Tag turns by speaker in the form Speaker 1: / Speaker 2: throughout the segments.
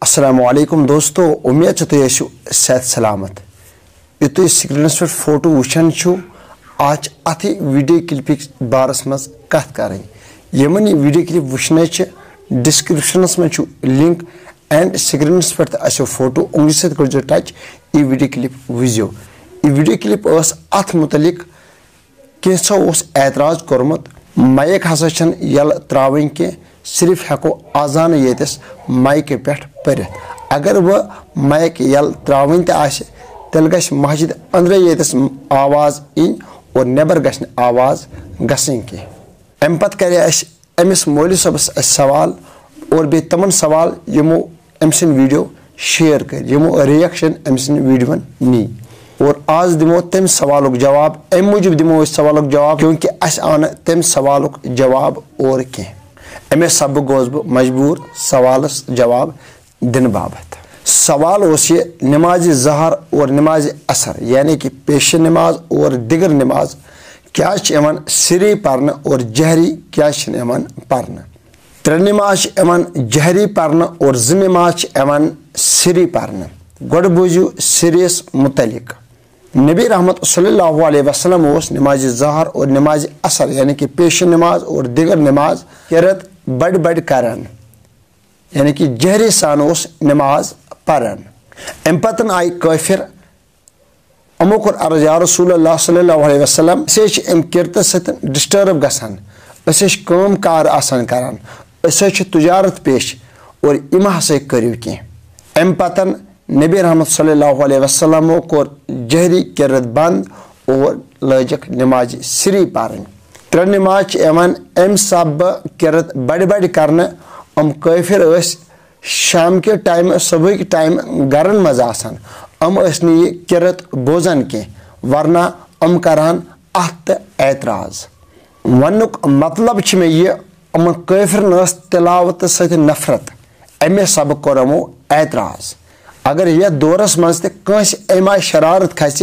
Speaker 1: अस्सलामुअलैकुम दोस्तों, उम्मीद तुम सेहत सलामत। यु स्क्रीनस पे फोटो वुचान आज अथ वीडियो क्लिप बारस मज कत कर यमन वीडियो क्लिप वुचन डिस्क्रिप्शनस में लिंक एंड स्क्रीनस पे आसो फोटो उंगली सत कर टच यह वीडियो क्लिप वुजो। यह वीडियो क्लिप अत मुतलिक कैसो एतराज कोर्मुत माइक हसा यल त्रावन कह सिर्फ हेको आजान येतस माइक पे पर अगर वह माइक यल त्रावन तेल गश मस्जिद अंदर येतस आवाज इन और नेबर गश आवाज गसन कह। अम पत कर अमिस मौलवी सबस सवाल और बे तमन सवाल यमो अम सिन वीडियो शेयर कर यमो रिएक्शन अम सिन वीडियोन नी और आज दिमो तम सवाल जवाब। अम मूजूब दिमो सवाल जवाब क्योंकि अस आन तम सवाल जवाब और कह अमे सब गोस बह मजबूर सवाल जवाब दिन बाबत। सवाल ये नमाज ज़हर और नमाज असर यानी कि पेश नमाज और दिगर नमाज क्या सिरी पर्न और जहरी क्या पर्न। त्रे नमाज जहरी पर्न और ज नमाज सिरी पर्न। गोड बूझू सिरिस मुतलिक नबी रहमत सल्लल्लाहु अलैहि वसल्लम नमाज ज़हर और नमाज असर यानी कि पेश नमाज और दिगर नमाज किरत बड़ बड़ करान यानी कि जहरी सान नमाज पारान। अम पतन आई काफिर अमो कोर अर्ज या रसूलुल्लाह सल्लल्लाहु अलैहि वसल्लम अम किरत सत डिस्टर्ब गसान काम कार आसान करान तुजारत पेश और इम हसा करियो कह। अम पतन नबी रहमत सल्लल्लाहु अलैहि वसल्लम कोर जहरी किरत बंद और लजक नमाज सिरी पारन। त्रे नमाज अम सब किरत बड़ बड़ करने अम काफिर शाम के टाइम सुबह के टाइम गरन मज आसान अम ये किरत बोजान कह वरना अम करान अत एतराज। वनुक मतलब मे यह अम काफिर तिलावत सत नफरत अमे सब कोर अमो एतराज। अगर यह दौरस मज तस अम आय शरारत खस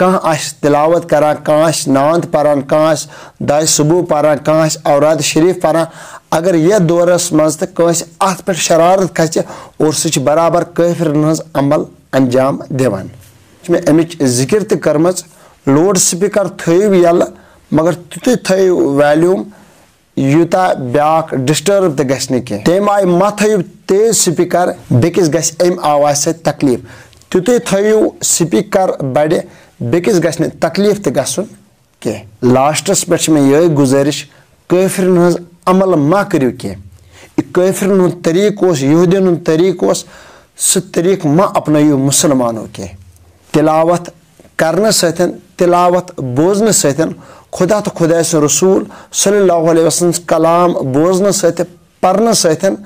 Speaker 1: कह तिलावत करान कह नात पारान कह दाय सुबह पारान कह औराद शरीफ पारान अगर यह दौरस मज तस अत पे शरारत खस और सह बराबर काफिर अमल अंजाम दिवान। मे अमिच जिक्र तर्म लोड स्पीकर थो यल मगर तुत थो वैल्यूम यूता ब्याक डिस्टर्ब तह कह तम आय मा थो तेज स्पीकर बेकिस गस अम आवाज से तकलीफ तुत थो स्पीकर बड़े बेकिस गस तकलीफ तह कह। लास्टस पे मे यह गुजारिश काफिर अमल मा करो कह काफिर तरीक यहूदियन तरीक सह तरीक मा अपनो मुसलमानों कह। तिलावत करने सतन तिलावत बोजन सतन खुदा तो खुदा रसूल सल्लल्लाहु अलैहि वसल्लम कलाम बोजन सत पर्न सतन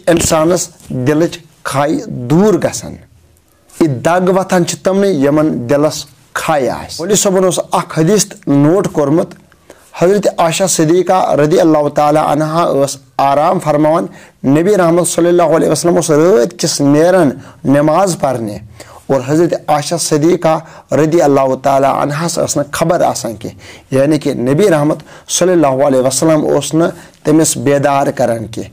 Speaker 1: इंसानस दिलच खाई दूर गसान यह दग वथान तमन यमन दिलस खाई आस। मौलवी सबन हदीस नोट कोर्मुत हजरत आयशा सिद्दीक़ा रदी अल्लाह ताला अन्हा आराम फरमान नबी रहमत सल्लल्लाहु अलैहि वसल्लम रात किस नेरन नमाज पढ़ने और हजरत आयशा सिद्दीक़ा रदी अल्लाह ताला अन्हा खबर आसान के यानी कि नबी रहमत सल्लल्लाहु अलैहि वसल्लम तमिस बेदार करान के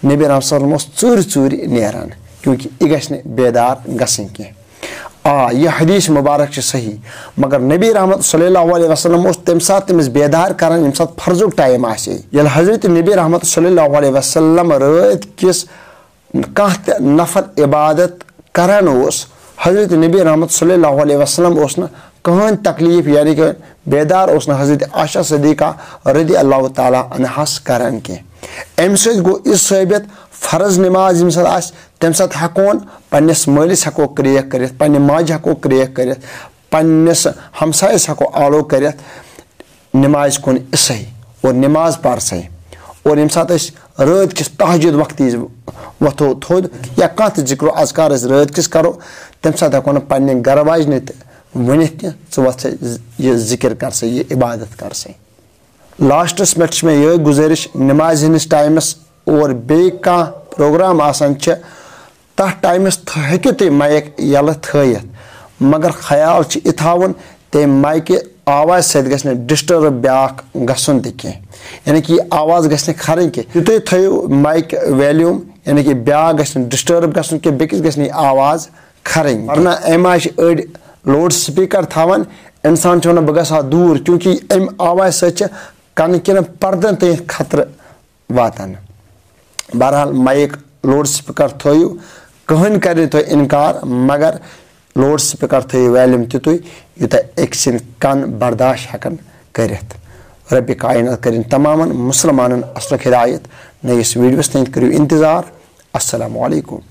Speaker 1: नबी रहमत सल्लल्लाहु अलैहि वसल्लम चूर नेरान क्योंकि यह गश्न बेदार गसन के। यह हदीस मुबारक सही मगर नबी रहमत सल्लल्लाहु अलैहि वसल्लम तम सात तमिस बेदार करान यम सात फर्जुक टाइम यल हजरत नबी रहमत सल्लल्लाहु अलैहि वसल्लम रात किस कह नफल इबादत करान हजरत नबी रहमत सल्लल्लाहु अलैहि वसल्लम कहन तकलीफ यानी कि बेदार हजरत आयशा सिद्दीक़ा रदी अल्लाह ताला अन्हास करान के। अम सो इस साबित फर्ज नमाज यम तम सात हेकोन पन्निस मालिस हेको क्रेक कर पन्ने माज हेको क्रेक कर पन्निस हमसायस हेको आलो कर नमाज कुन सही और नमाज पर सही और यम सात रात किस तहज्जुद वक्त वथो थोद या कह जिक्र अज़कार रात किस करो तम सात हेको पन्ने घर वाजन वन वथ यह जिक्र कर सा यह इबादत कर सा। लास्टस पे मे यह गुजारिश नमाज हंदिस टाइमस और बे कह प्रोग्राम आसान तथ टाइमस हेकु तुम माइक यल थयत मगर ख्याल यह थवन तम माइक आवाज सत गि डिस्टर्ब ब्याक गसन तह यानी कि आवाज गि खरन कह तुत थो माइक वैल्यूम यानी कि ब्या डिस्टर्ब गसन कि बेकिस गस आवाज़ खरन वरना अम अड़ लाउड स्पीकर थावन इंसान वन बह गसा दूर क्योंकि अम आवाज़ सह कन कि पर्दन तक खतर वातान। बहरहाल माइक लाउड स्पीकर थो कहन कर तो इनकार मगर लाउड स्पीकर थो वैल्यूम तुत यूत एक कन बर्दाश्त हेकन कर। रब कायनात करें तमाम मुसलमान असल हिदायत नयस वीडियोस तक करो इंतज़ार। अस्सलामु अलैकुम।